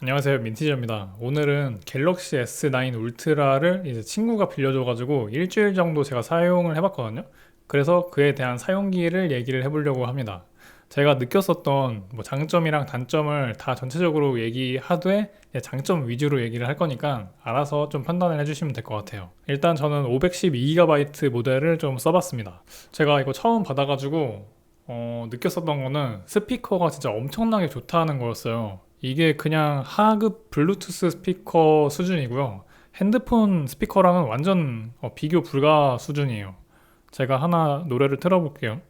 안녕하세요, 민티저입니다. 오늘은 갤럭시 S9 울트라를 이제 친구가 빌려줘가지고 일주일 정도 제가 사용을 해봤거든요. 그래서 그에 대한 사용기를 얘기를 해보려고 합니다. 제가 느꼈었던 장점이랑 단점을 다 전체적으로 얘기하되 장점 위주로 얘기를 할 거니까 알아서 좀 판단을 해주시면 될 것 같아요. 일단 저는 512GB 모델을 좀 써봤습니다. 제가 이거 처음 받아가지고 느꼈었던 거는 스피커가 진짜 엄청나게 좋다는 거였어요. 이게 그냥 하급 블루투스 스피커 수준이고요. 핸드폰 스피커랑은 완전 비교 불가 수준이에요. 제가 하나 노래를 틀어볼게요.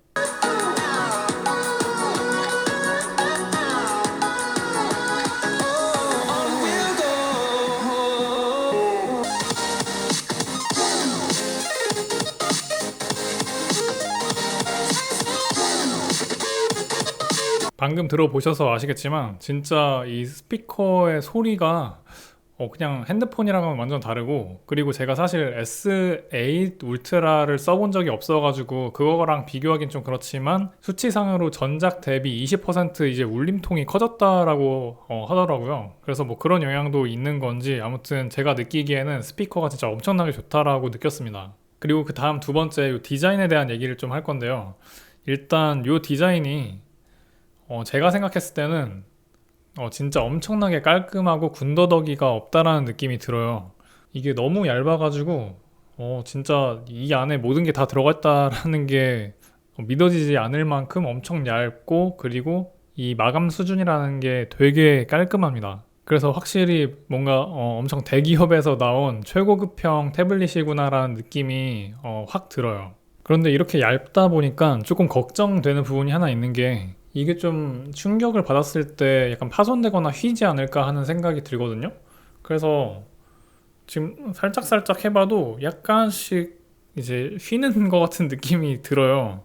방금 들어보셔서 아시겠지만 진짜 이 스피커의 소리가 그냥 핸드폰이랑은 완전 다르고, 그리고 제가 사실 S8 울트라를 써본 적이 없어가지고 그거랑 비교하긴 좀 그렇지만 수치상으로 전작 대비 20% 이제 울림통이 커졌다라고 하더라고요. 그래서 뭐 그런 영향도 있는 건지 아무튼 제가 느끼기에는 스피커가 진짜 엄청나게 좋다라고 느꼈습니다. 그리고 그 다음 두 번째 요 디자인에 대한 얘기를 좀 할 건데요. 일단 요 디자인이 제가 생각했을 때는 진짜 엄청나게 깔끔하고 군더더기가 없다라는 느낌이 들어요. 이게 너무 얇아가지고 진짜 이 안에 모든 게 다 들어가 있다라는 게 믿어지지 않을 만큼 엄청 얇고, 그리고 이 마감 수준이라는 게 되게 깔끔합니다. 그래서 확실히 뭔가 엄청 대기업에서 나온 최고급형 태블릿이구나라는 느낌이 확 들어요. 그런데 이렇게 얇다 보니까 조금 걱정되는 부분이 하나 있는 게, 이게 좀 충격을 받았을 때 약간 파손되거나 휘지 않을까 하는 생각이 들거든요. 그래서 지금 살짝살짝 해봐도 약간씩 이제 휘는 것 같은 느낌이 들어요.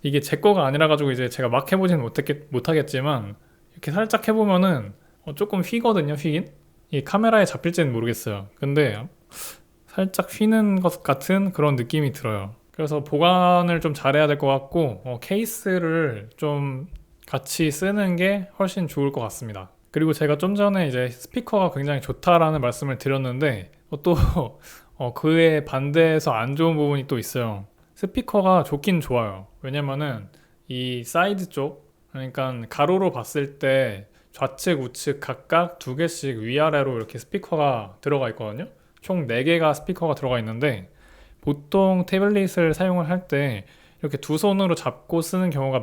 이게 제 거가 아니라 가지고 이제 제가 막 해보지는 못하겠지만 이렇게 살짝 해보면은 조금 휘거든요, 휘긴. 이 카메라에 잡힐지는 모르겠어요. 근데 살짝 휘는 것 같은 그런 느낌이 들어요. 그래서 보관을 좀 잘해야 될 것 같고, 케이스를 좀 같이 쓰는 게 훨씬 좋을 것 같습니다. 그리고 제가 좀 전에 이제 스피커가 굉장히 좋다라는 말씀을 드렸는데 또 그에 반대해서 안 좋은 부분이 또 있어요. 스피커가 좋긴 좋아요. 왜냐면은 이 사이드 쪽, 그러니까 가로로 봤을 때 좌측 우측 각각 두 개씩 위아래로 이렇게 스피커가 들어가 있거든요. 총 4개가 스피커가 들어가 있는데, 보통 태블릿을 사용을 할 때 이렇게 두 손으로 잡고 쓰는 경우가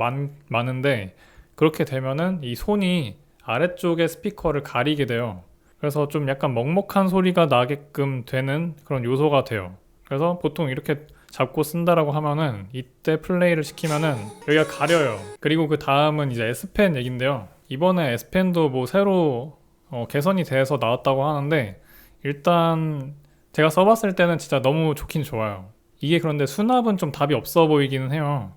많은데, 그렇게 되면은 이 손이 아래쪽의 스피커를 가리게 돼요. 그래서 좀 약간 먹먹한 소리가 나게끔 되는 그런 요소가 돼요. 그래서 보통 이렇게 잡고 쓴다라고 하면은 이때 플레이를 시키면은 여기가 가려요. 그리고 그 다음은 이제 S펜 얘긴데요. 이번에 S펜도 뭐 새로 개선이 돼서 나왔다고 하는데, 일단 제가 써봤을 때는 진짜 너무 좋긴 좋아요. 이게 그런데 수납은 좀 답이 없어 보이기는 해요.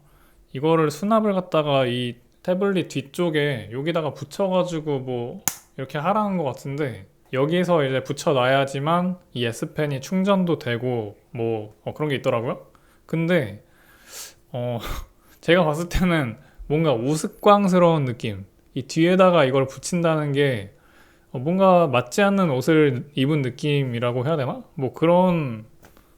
이거를 수납을 갖다가 이 태블릿 뒤쪽에 여기다가 붙여가지고 뭐 이렇게 하라는 것 같은데, 여기에서 이제 붙여놔야지만 이 S펜이 충전도 되고 뭐 그런 게 있더라고요. 근데 어 제가 봤을 때는 뭔가 우스꽝스러운 느낌, 이 뒤에다가 이걸 붙인다는 게 뭔가 맞지 않는 옷을 입은 느낌이라고 해야 되나? 뭐 그런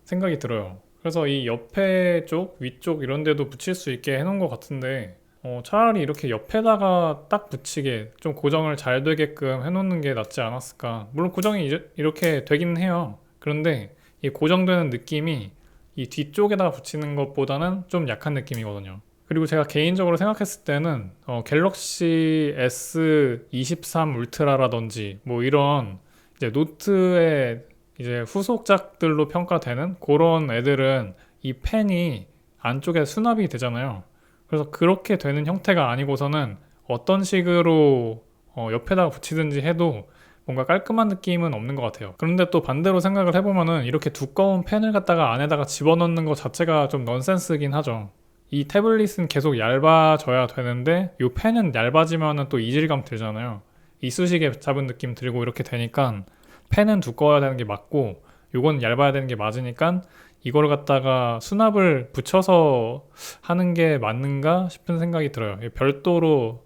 생각이 들어요. 그래서 이 옆에 쪽, 위쪽 이런 데도 붙일 수 있게 해놓은 것 같은데, 차라리 이렇게 옆에다가 딱 붙이게 좀 고정을 잘 되게끔 해놓는 게 낫지 않았을까. 물론 고정이 이렇게 되긴 해요. 그런데 이 고정되는 느낌이 이 뒤쪽에다가 붙이는 것보다는 좀 약한 느낌이거든요. 그리고 제가 개인적으로 생각했을 때는 갤럭시 S23 울트라라든지 뭐 이런 이제 노트의 이제 후속작들로 평가되는 그런 애들은 이 펜이 안쪽에 수납이 되잖아요. 그래서 그렇게 되는 형태가 아니고서는 어떤 식으로 옆에다가 붙이든지 해도 뭔가 깔끔한 느낌은 없는 것 같아요. 그런데 또 반대로 생각을 해보면은 이렇게 두꺼운 펜을 갖다가 안에다가 집어넣는 것 자체가 좀 넌센스긴 하죠. 이 태블릿은 계속 얇아져야 되는데 이 펜은 얇아지면은 또 이질감 들잖아요. 이쑤시개 잡은 느낌 들고 이렇게 되니까 펜은 두꺼워야 되는 게 맞고 요건 얇아야 되는 게 맞으니까 이걸 갖다가 수납을 붙여서 하는 게 맞는가 싶은 생각이 들어요. 별도로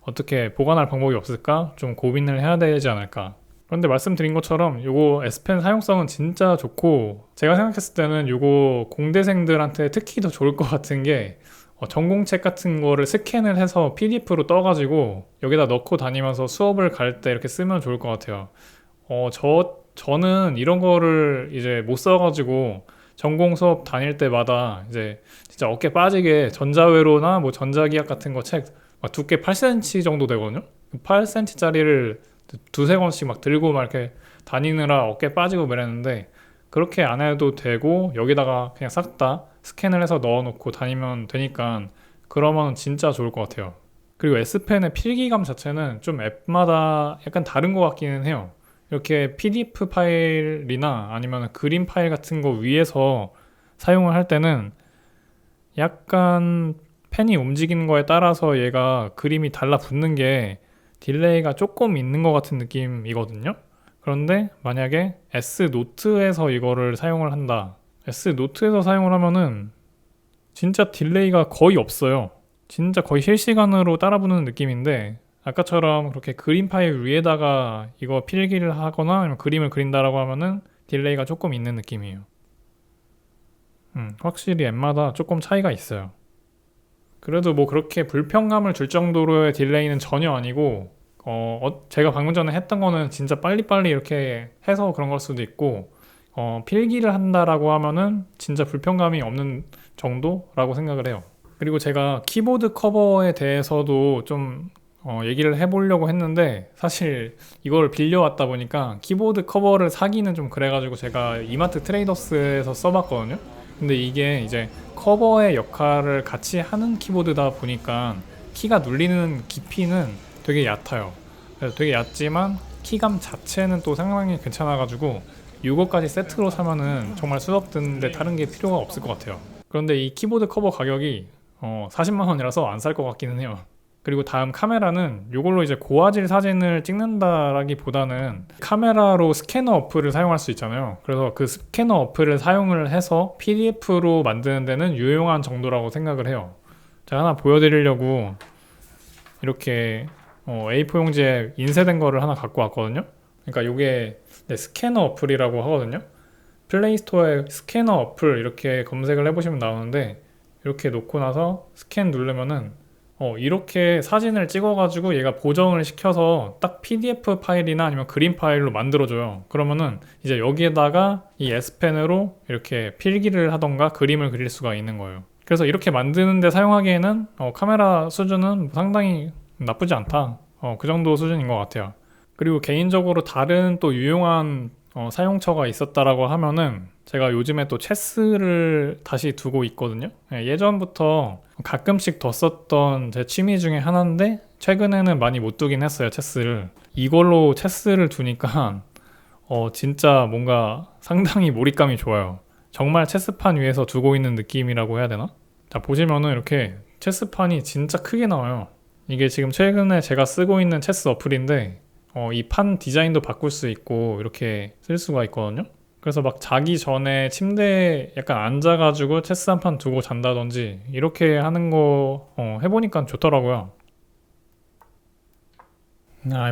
어떻게 보관할 방법이 없을까? 좀 고민을 해야 되지 않을까? 그런데 말씀드린 것처럼 요거 S펜 사용성은 진짜 좋고, 제가 생각했을 때는 요거 공대생들한테 특히 더 좋을 것 같은 게 전공책 같은 거를 스캔을 해서 PDF로 떠가지고 여기다 넣고 다니면서 수업을 갈 때 이렇게 쓰면 좋을 것 같아요. 저는 이런 거를 이제 못 써가지고 전공 수업 다닐 때마다 이제 진짜 어깨 빠지게 전자회로나 뭐 전자기학 같은 거 책 두께 8cm 정도 되거든요. 8cm짜리를 두세 권씩 막 들고 막 이렇게 다니느라 어깨 빠지고 그랬는데, 그렇게 안 해도 되고 여기다가 그냥 싹 다 스캔을 해서 넣어놓고 다니면 되니까 그러면 진짜 좋을 것 같아요. 그리고 S펜의 필기감 자체는 좀 앱마다 약간 다른 것 같기는 해요. 이렇게 PDF 파일이나 아니면 그림 파일 같은 거 위에서 사용을 할 때는 약간 펜이 움직이는 거에 따라서 얘가 그림이 달라붙는 게 딜레이가 조금 있는 것 같은 느낌이거든요. 그런데 만약에 S노트에서 이거를 사용을 한다. S노트에서 사용을 하면은 진짜 딜레이가 거의 없어요. 진짜 거의 실시간으로 따라붙는 느낌인데, 아까처럼 그렇게 그림 파일 위에다가 이거 필기를 하거나 아니면 그림을 그린다라고 하면은 딜레이가 조금 있는 느낌이에요. 확실히 앱마다 조금 차이가 있어요. 그래도 뭐 그렇게 불편감을 줄 정도로의 딜레이는 전혀 아니고, 제가 방금 전에 했던 거는 진짜 빨리빨리 이렇게 해서 그런 걸 수도 있고, 필기를 한다라고 하면은 진짜 불편감이 없는 정도라고 생각을 해요. 그리고 제가 키보드 커버에 대해서도 좀 얘기를 해보려고 했는데, 사실 이걸 빌려왔다 보니까 키보드 커버를 사기는 좀 그래가지고 제가 이마트 트레이더스에서 써봤거든요. 근데 이게 이제 커버의 역할을 같이 하는 키보드다 보니까 키가 눌리는 깊이는 되게 얕아요. 그래서 되게 얕지만 키감 자체는 또 상당히 괜찮아가지고 이거까지 세트로 사면은 정말 수업 듣는데 다른 게 필요가 없을 것 같아요. 그런데 이 키보드 커버 가격이 40만 원이라서 안 살 것 같기는 해요. 그리고 다음 카메라는 이걸로 이제 고화질 사진을 찍는다라기보다는 카메라로 스캐너 어플을 사용할 수 있잖아요. 그래서 그 스캐너 어플을 사용을 해서 PDF로 만드는 데는 유용한 정도라고 생각을 해요. 제가 하나 보여드리려고 이렇게 A4 용지에 인쇄된 거를 하나 갖고 왔거든요. 그러니까 이게 스캐너 어플이라고 하거든요. 플레이스토어에 스캐너 어플 이렇게 검색을 해보시면 나오는데, 이렇게 놓고 나서 스캔 누르면은 이렇게 사진을 찍어가지고 얘가 보정을 시켜서 딱 PDF 파일이나 아니면 그림 파일로 만들어줘요. 그러면은 이제 여기에다가 이 S펜으로 이렇게 필기를 하던가 그림을 그릴 수가 있는 거예요. 그래서 이렇게 만드는데 사용하기에는 카메라 수준은 상당히 나쁘지 않다. 그 정도 수준인 것 같아요. 그리고 개인적으로 다른 또 유용한 사용처가 있었다라고 하면은, 제가 요즘에 또 체스를 다시 두고 있거든요. 예전부터 가끔씩 뒀었던 제 취미 중에 하나인데 최근에는 많이 못 두긴 했어요, 체스를. 이걸로 체스를 두니까 진짜 뭔가 상당히 몰입감이 좋아요. 정말 체스판 위에서 두고 있는 느낌이라고 해야 되나? 자, 보시면은 이렇게 체스판이 진짜 크게 나와요. 이게 지금 최근에 제가 쓰고 있는 체스 어플인데 이 판 디자인도 바꿀 수 있고 이렇게 쓸 수가 있거든요. 그래서 막 자기 전에 침대에 약간 앉아가지고 체스 한 판 두고 잔다든지 이렇게 하는 거 해보니까 좋더라고요.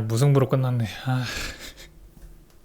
무승부로 끝났네.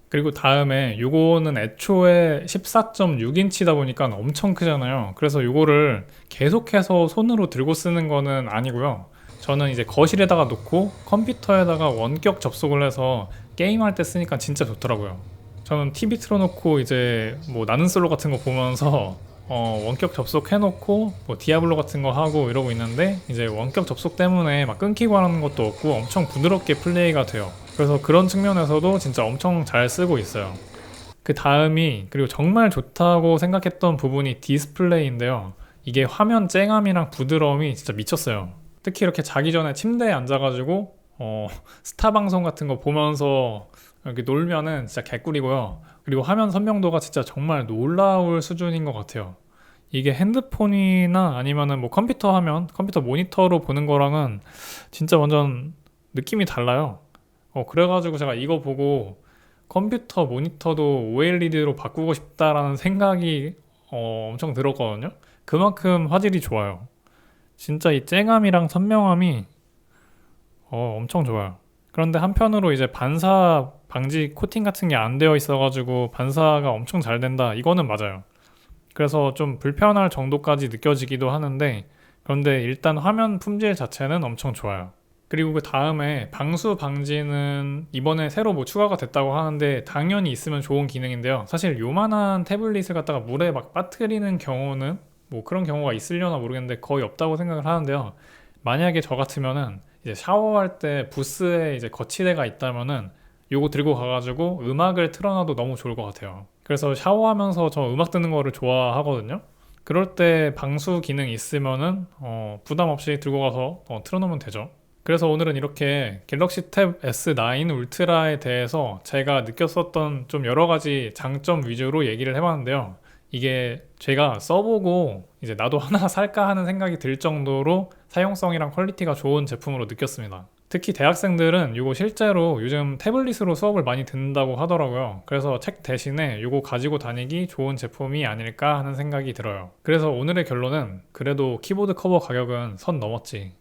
그리고 다음에 요거는 애초에 14.6인치다 보니까 엄청 크잖아요. 그래서 요거를 계속해서 손으로 들고 쓰는 거는 아니고요. 저는 이제 거실에다가 놓고 컴퓨터에다가 원격 접속을 해서 게임할 때 쓰니까 진짜 좋더라고요. 저는 TV 틀어놓고 이제 뭐 나는 솔로 같은 거 보면서 원격 접속해놓고 뭐 디아블로 같은 거 하고 이러고 있는데, 이제 원격 접속 때문에 막 끊기고 하는 것도 없고 엄청 부드럽게 플레이가 돼요. 그래서 그런 측면에서도 진짜 엄청 잘 쓰고 있어요. 그 다음이, 그리고 정말 좋다고 생각했던 부분이 디스플레이인데요. 이게 화면 쨍함이랑 부드러움이 진짜 미쳤어요. 특히 이렇게 자기 전에 침대에 앉아가지고 스타 방송 같은 거 보면서 이렇게 놀면은 진짜 개꿀이고요. 그리고 화면 선명도가 진짜 정말 놀라울 수준인 것 같아요. 이게 핸드폰이나 아니면은 뭐 컴퓨터 화면, 컴퓨터 모니터로 보는 거랑은 진짜 완전 느낌이 달라요. 그래가지고 제가 이거 보고 컴퓨터 모니터도 OLED로 바꾸고 싶다라는 생각이 엄청 들었거든요. 그만큼 화질이 좋아요. 진짜 이 쨍함이랑 선명함이 엄청 좋아요. 그런데 한편으로 이제 반사 방지 코팅 같은 게 안 되어 있어가지고 반사가 엄청 잘 된다. 이거는 맞아요. 그래서 좀 불편할 정도까지 느껴지기도 하는데, 그런데 일단 화면 품질 자체는 엄청 좋아요. 그리고 그 다음에 방수 방지는 이번에 새로 뭐 추가가 됐다고 하는데 당연히 있으면 좋은 기능인데요. 사실 요만한 태블릿을 갖다가 물에 막 빠뜨리는 경우는 뭐 그런 경우가 있으려나 모르겠는데 거의 없다고 생각을 하는데요. 만약에 저 같으면은 이제 샤워할 때 부스에 이제 거치대가 있다면은 요거 들고 가가지고 음악을 틀어놔도 너무 좋을 것 같아요. 그래서 샤워하면서 저 음악 듣는 거를 좋아하거든요. 그럴 때 방수 기능 있으면은 부담 없이 들고 가서 틀어놓으면 되죠. 그래서 오늘은 이렇게 갤럭시 탭 S9 울트라에 대해서 제가 느꼈었던 좀 여러 가지 장점 위주로 얘기를 해봤는데요. 이게 제가 써보고 이제 나도 하나 살까 하는 생각이 들 정도로 사용성이랑 퀄리티가 좋은 제품으로 느꼈습니다. 특히 대학생들은 이거 실제로 요즘 태블릿으로 수업을 많이 듣는다고 하더라고요. 그래서 책 대신에 이거 가지고 다니기 좋은 제품이 아닐까 하는 생각이 들어요. 그래서 오늘의 결론은 그래도 키보드 커버 가격은 선 넘었지.